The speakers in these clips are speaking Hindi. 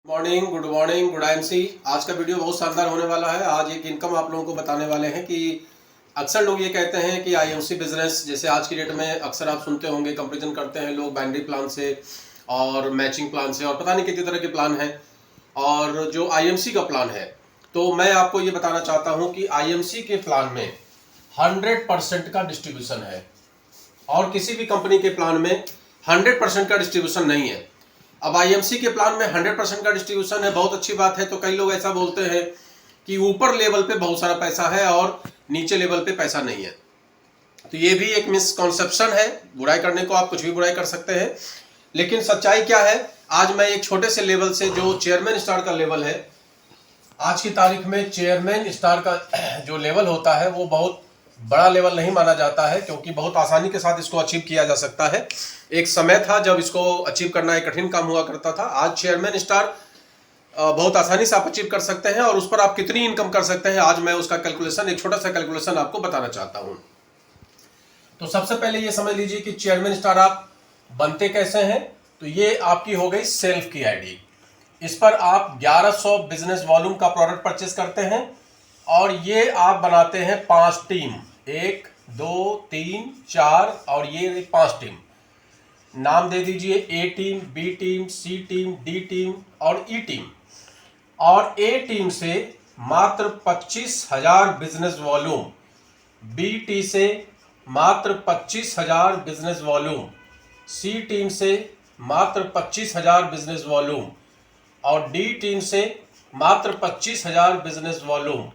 Morning, good morning, good IMC. आज का वीडियो बहुत शानदार होने वाला है। आज एक इनकम आप लोगों को बताने वाले हैं कि अक्सर लोग ये कहते हैं कि आईएमसी बिजनेस, जैसे आज की डेट में अक्सर आप सुनते होंगे, कंपैरिजन करते हैं लोग बाइनरी प्लान से और मैचिंग प्लान से और पता नहीं कितनी तरह के प्लान हैं। और जो आईएमसी का प्लान है, तो मैं आपको ये बताना चाहता हूँ कि आईएमसी के प्लान में 100% का डिस्ट्रीब्यूशन है और किसी भी कंपनी के प्लान में 100% का डिस्ट्रीब्यूशन नहीं है। अब आईएमसी के प्लान में 100% का डिस्ट्रीब्यूशन है, बहुत अच्छी बात है। तो कई लोग ऐसा बोलते हैं कि ऊपर लेवल पे बहुत सारा पैसा है और नीचे लेवल पे पैसा नहीं है। तो ये भी एक मिसकॉन्सेप्शन है। बुराई करने को आप कुछ भी बुराई कर सकते हैं, लेकिन सच्चाई क्या है, आज मैं एक छोटे से लेवल से, जो चेयरमैन स्टार का लेवल है, आज की तारीख में चेयरमैन स्टार का जो लेवल होता है वो बहुत बड़ा लेवल नहीं माना जाता है, क्योंकि बहुत आसानी के साथ इसको अचीव किया जा सकता है। एक समय था जब इसको अचीव करना एक कठिन काम हुआ करता था। आज चेयरमैन स्टार बहुत आसानी से आप अचीव कर सकते हैं और उस पर आप कितनी इनकम कर सकते हैं, आज मैं उसका कैलकुलेशन, एक छोटा सा कैलकुलेशन आपको बताना चाहता हूं। तो सबसे पहले ये समझ लीजिए कि चेयरमैन स्टार आप बनते कैसे हैं। तो ये आपकी हो गई सेल्फ की आईडी। इस पर आप 1100 बिजनेस वॉल्यूम का प्रोडक्ट परचेस करते हैं और ये आप बनाते हैं 5 टीम, 1 2 3 4 और ये 5 टीम। नाम दे दीजिए ए टीम, बी टीम, सी टीम, डी टीम और ई टीम। और ए टीम से मात्र 25,000 बिजनेस वॉल्यूम, बी टी से मात्र 25,000 बिजनेस वॉल्यूम, सी टीम से मात्र 25,000 बिजनेस वॉल्यूम और डी टीम से मात्र 25,000 बिजनेस वॉल्यूम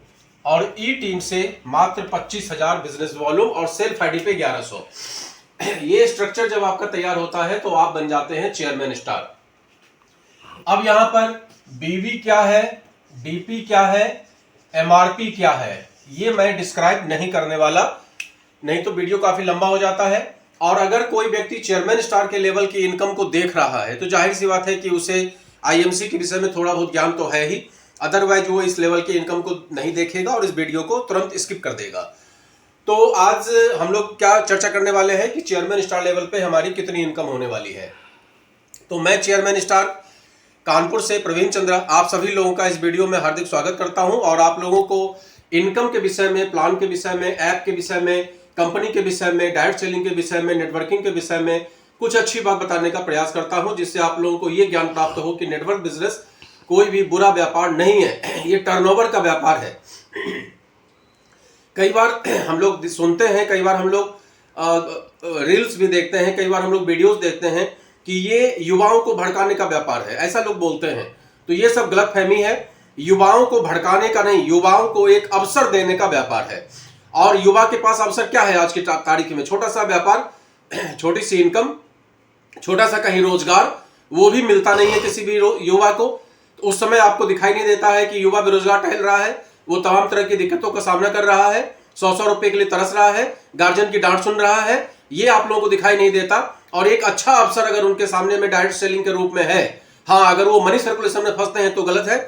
और ई टीम से मात्र 25,000 बिजनेस वॉल्यूम और सेल्फ आईडी पे 1100। ये स्ट्रक्चर जब आपका तैयार होता है तो आप बन जाते हैं चेयरमैन स्टार। अब यहां पर बीवी क्या है, डीपी क्या है, एमआरपी क्या है, ये मैं डिस्क्राइब नहीं करने वाला, नहीं तो वीडियो काफी लंबा हो जाता है। और अगर कोई व्यक्ति चेयरमैन स्टार के लेवल की इनकम को देख रहा है तो जाहिर सी बात है कि उसे आईएमसी के विषय में थोड़ा बहुत ज्ञान तो है ही, अदरवाइज वो इस लेवल की इनकम को नहीं देखेगा और इस वीडियो को तुरंत स्किप कर देगा। तो आज हम लोग क्या चर्चा करने वाले हैं कि चेयरमैन स्टार लेवल पे हमारी कितनी इनकम होने वाली है। तो मैं चेयरमैन स्टार कानपुर से प्रवीण चंद्रा आप सभी लोगों का इस वीडियो में हार्दिक स्वागत करता हूं और आप लोगों को इनकम के विषय में, प्लान के विषय में, ऐप के विषय में, कंपनी के विषय में, डायरेक्ट सेलिंग के विषय में, नेटवर्किंग के विषय में कुछ अच्छी बात बताने का प्रयास करता हूं, जिससे आप लोगों को यह ज्ञान प्राप्त हो कि नेटवर्क बिजनेस कोई भी बुरा व्यापार नहीं है, ये टर्नओवर का व्यापार है। कई बार हम लोग सुनते हैं, कई बार हम लोग रील्स भी देखते हैं, कई बार हम लोग वीडियोस देखते हैं कि ये युवाओं को भड़काने का व्यापार है, ऐसा लोग बोलते हैं। तो ये सब गलतफहमी है। युवाओं को भड़काने का नहीं, युवाओं को एक अवसर देने का व्यापार है। और युवा के पास अवसर क्या है आज की तारीख में? छोटा सा व्यापार, छोटी सी इनकम, छोटा सा कहीं रोजगार, वो भी मिलता नहीं है किसी भी युवा को। तो उस समय आपको दिखाई नहीं देता है कि युवा बेरोजगार टहल रहा है, वो तमाम तरह की दिक्कतों का सामना कर रहा है, 100-100 रुपए के लिए तरस रहा है, गार्जियन की डांट सुन रहा है, ये आप लोगों को दिखाई नहीं देता। और एक अच्छा अवसर अगर उनके सामने में डायरेक्ट सेलिंग के रूप में है, हाँ, अगर वो मनी सर्कुलेशन में फंसते हैं तो गलत है,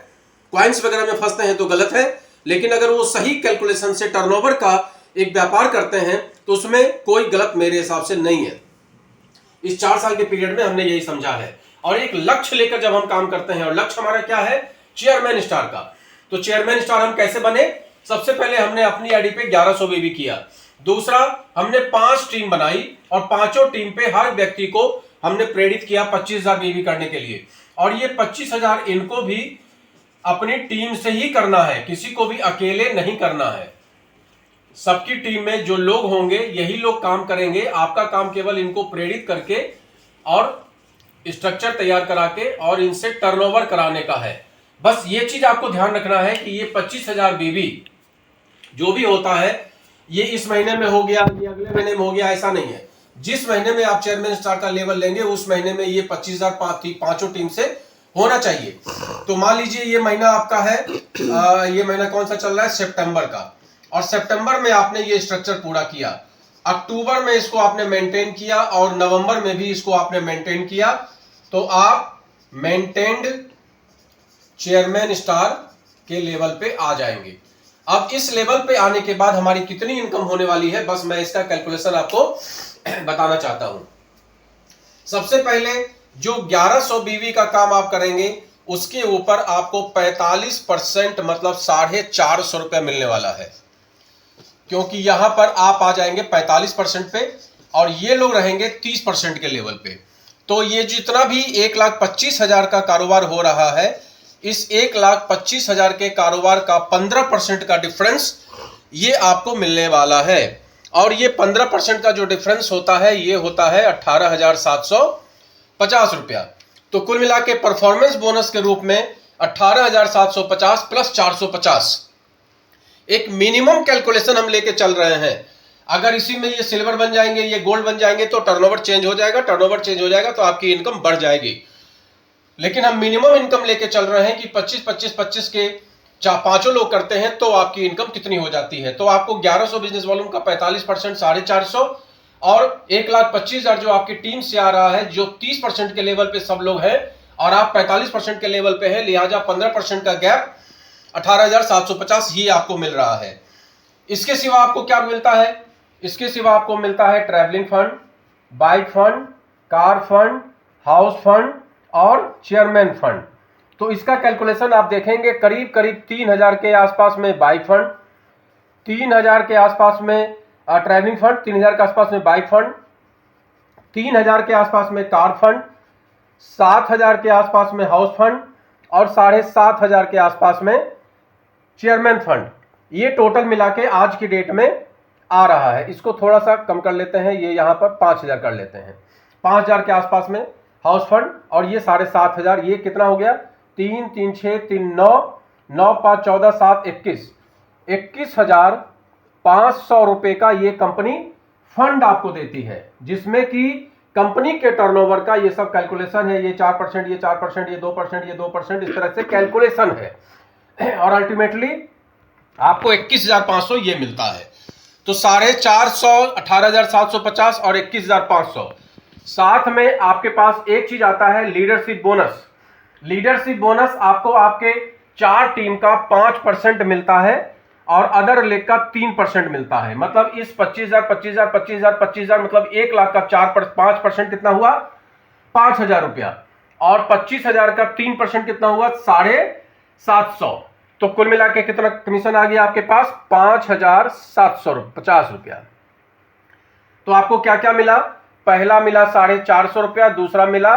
क्वाइंस वगैरह में फंसते हैं तो गलत है, लेकिन अगर वो सही कैलकुलेशन से टर्नओवर का एक व्यापार करते हैं तो उसमें कोई गलत मेरे हिसाब से नहीं है। इस 4 साल के पीरियड में हमने यही समझा है। और एक लक्ष्य लेकर जब हम काम करते हैं, और लक्ष्य हमारा क्या है? चेयरमैन स्टार का। तो चेयरमैन स्टार हम कैसे बने? सबसे पहले हमने अपनी आईडी पे 1100 बीवी किया। दूसरा, हमने 5 टीम बनाई और पांचों टीम पे हर व्यक्ति को हमने प्रेरित किया 25,000 बीवी करने के लिए। और ये 25,000 इनको भी अपनी टीम से ही करना है, किसी को भी अकेले नहीं करना है। सबकी टीम में जो लोग होंगे यही लोग काम करेंगे। आपका काम केवल इनको प्रेरित करके और स्ट्रक्चर तैयार करा के और इनसे टर्नओवर कराने का है। बस ये चीज आपको ध्यान रखना है कि ये 25,000 बीवी जो भी होता है, ये इस महीने में हो गया, ये अगले महीने में हो गया, ऐसा नहीं है। जिस महीने में आप चेयरमैन स्टार का लेवल लेंगे उस महीने में ये 25,000 पांचों टीम से होना चाहिए। तो मान लीजिए ये महीना आपका है, ये महीना कौन सा चल रहा है? सितंबर का। और सितंबर में आपने ये स्ट्रक्चर पूरा किया, अक्टूबर में इसको आपने मेंटेन किया और नवंबर में भी इसको आपने मेंटेन किया, तो आप मेंटेन्ड चेयरमैन स्टार के लेवल पे आ जाएंगे। अब इस लेवल पे आने के बाद हमारी कितनी इनकम होने वाली है, बस मैं इसका कैलकुलेशन आपको बताना चाहता हूं। सबसे पहले जो 1100 बीवी का काम आप करेंगे, उसके ऊपर आपको 45% मतलब 450 रुपये मिलने वाला है, क्योंकि यहां पर आप आ जाएंगे 45% पे और ये लोग रहेंगे 30% के लेवल पे। तो ये जितना भी 1,25,000 का कारोबार हो रहा है, इस 1,25,000 के कारोबार का 15% का डिफरेंस ये आपको मिलने वाला है। और ये 15% का जो डिफरेंस होता है ये होता है 18,750 रुपया। तो कुल मिला के परफॉर्मेंस बोनस के रूप में 18,750 प्लस 450 एक मिनिमम कैलकुलेशन हम लेके चल रहे हैं। अगर इसी में ये सिल्वर बन जाएंगे, ये गोल्ड बन जाएंगे तो टर्नओवर चेंज हो जाएगा, टर्नओवर चेंज हो जाएगा तो आपकी इनकम बढ़ जाएगी। लेकिन हम मिनिमम इनकम लेके चल रहे हैं कि 25-25-25 के पांचों लोग करते हैं तो आपकी इनकम कितनी हो जाती है। तो आपको 1100 बिजनेस वॉल्यूम का 45% 450 और 1,25,000 जो आपकी टीम से आ रहा है, जो 30% के लेवल पे सब लोग हैं और आप 45% के लेवल पे है, लिहाजा 15% का गैप 18,750 ही आपको मिल रहा है। इसके सिवा आपको क्या मिलता है? इसके सिवा आपको मिलता है travelling fund, bike fund, car fund, house fund और चेयरमैन फंड। तो इसका कैलकुलेशन आप देखेंगे करीब करीब 3,000 के आसपास में बाइक फंड, 3,000 के आसपास में ट्रैवलिंग फंड, 3,000 के आसपास में बाइक फंड, 3,000 के आसपास में कार फंड, 7,000 के आसपास में हाउस फंड और 7,500 के आसपास में चेयरमैन फंड। ये टोटल मिला के आज की डेट में आ रहा है। इसको थोड़ा सा कम कर लेते हैं, ये यहाँ पर 5,000 कर लेते हैं। 5,000 के आसपास में हाउस फंड और ये 7,500, ये कितना हो गया? 3 3 6 3 9 9 5 14 7 21 21,500 रुपए का ये कंपनी फंड आपको देती है, जिसमें कि कंपनी के टर्नओवर का ये सब कैलकुलेशन है। ये 4%, ये 4%, ये 2%, ये 2%, इस तरह से कैलकुलेशन है और अल्टीमेटली आपको 21,500 ये मिलता है। तो 450, 18,750 और 21,500। साथ में आपके पास एक चीज आता है लीडरशिप बोनस। लीडरशिप बोनस आपको आपके 4 टीम का 5% मिलता है और अदर लेग का 3% मिलता है। मतलब इस 25,000 25,000 25,000 25,000 मतलब 1 लाख का 5% कितना हुआ? 5,000 रुपया। और 25,000 का 3% कितना हुआ? 750। तो कुल मिला के कितना कमीशन आ गया आपके पास? 5,750 रुपया। तो आपको क्या क्या मिला? पहला मिला 450 रुपया, दूसरा मिला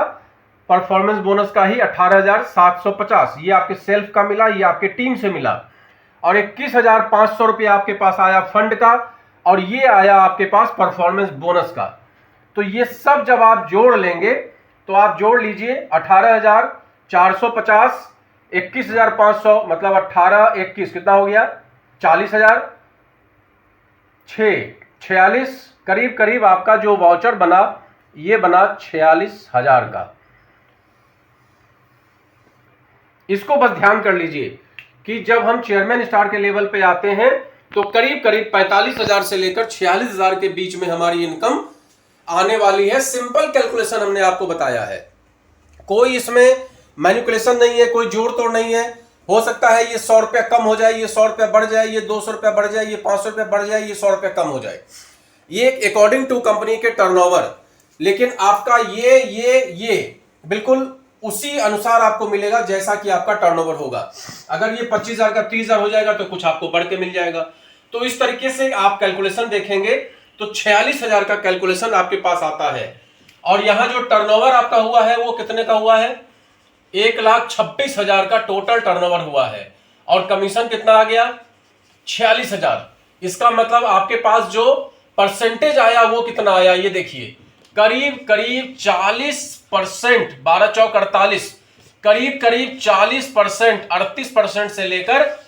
परफॉर्मेंस बोनस का ही 18,750, ये आपके सेल्फ का मिला, ये आपके टीम से मिला। और 21,500 रुपया आपके पास आया फंड का और ये आया आपके पास परफॉर्मेंस बोनस का। तो ये सब जब आप जोड़ लेंगे तो आप जोड़ लीजिए 18,450, 21,500 मतलब 18 21 कितना हो गया? 40,000, 46 करीब करीब आपका जो वाउचर बना ये बना 46,000 का। इसको बस ध्यान कर लीजिए कि जब हम चेयरमैन स्टार के लेवल पे आते हैं तो करीब करीब 45,000 से लेकर 46,000 के बीच में हमारी इनकम आने वाली है। सिंपल कैलकुलेशन हमने आपको बताया है, कोई इसमें मैनिपुलेशन नहीं है, कोई जोड़ तोड़ नहीं है। हो सकता है ये 100 रुपया कम हो जाए, ये 100 रुपया बढ़ जाए, ये 200 रुपया बढ़ जाए, ये 500 रुपया बढ़ जाए, ये 100 रुपया कम हो जाए, ये अकॉर्डिंग टू कंपनी के टर्नओवर। लेकिन आपका ये बिल्कुल उसी अनुसार आपको मिलेगा जैसा कि आपका टर्नओवर होगा। अगर ये 25,000 का 30,000 हो जाएगा तो कुछ आपको बढ़ के मिल जाएगा। तो इस तरीके से आप कैलकुलेशन देखेंगे तो 46,000 का कैलकुलेशन आपके पास आता है। और यहां जो टर्नओवर आपका हुआ है वो कितने का हुआ है? 1,26,000 का टोटल टर्नओवर हुआ है और कमीशन कितना आ गया? 46,000। इसका मतलब आपके पास जो परसेंटेज आया वो कितना आया ये देखिए, करीब करीब 40%, 12 चौक 48, करीब करीब 40%, 38% से लेकर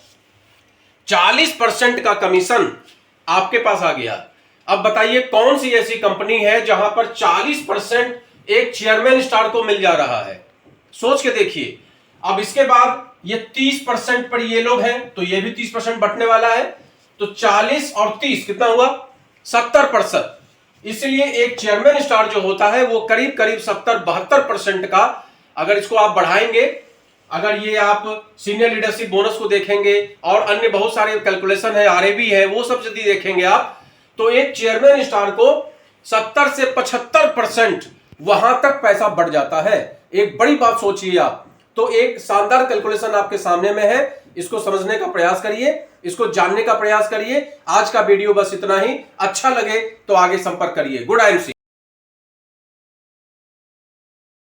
40% का कमीशन आपके पास आ गया। अब बताइए कौन सी ऐसी कंपनी है जहां पर 40% एक चेयरमैन स्टार को मिल जा रहा है? सोच के देखिए। अब इसके बाद ये 30% पर ये लोग हैं तो ये भी 30% बटने वाला है। तो 40 और 30 कितना हुआ? 70%। इसलिए एक चेयरमैन स्टार जो होता है वो करीब करीब 70-72% का, अगर इसको आप बढ़ाएंगे, अगर ये आप सीनियर लीडरशिप बोनस को देखेंगे और अन्य बहुत सारे कैलकुलेशन है, आरएबी है, वो सब यदि देखेंगे आप तो एक चेयरमैन स्टार को 70 से 75% वहां तक पैसा बढ़ जाता है। एक बड़ी बात सोचिए आप। तो तो एक शानदार कैलकुलेशन आपके सामने में है, इसको समझने का प्रयास करिए, इसको जानने का प्रयास करिए। आज का वीडियो बस इतना ही। अच्छा लगे तो आगे संपर्क करिए। Good IMC।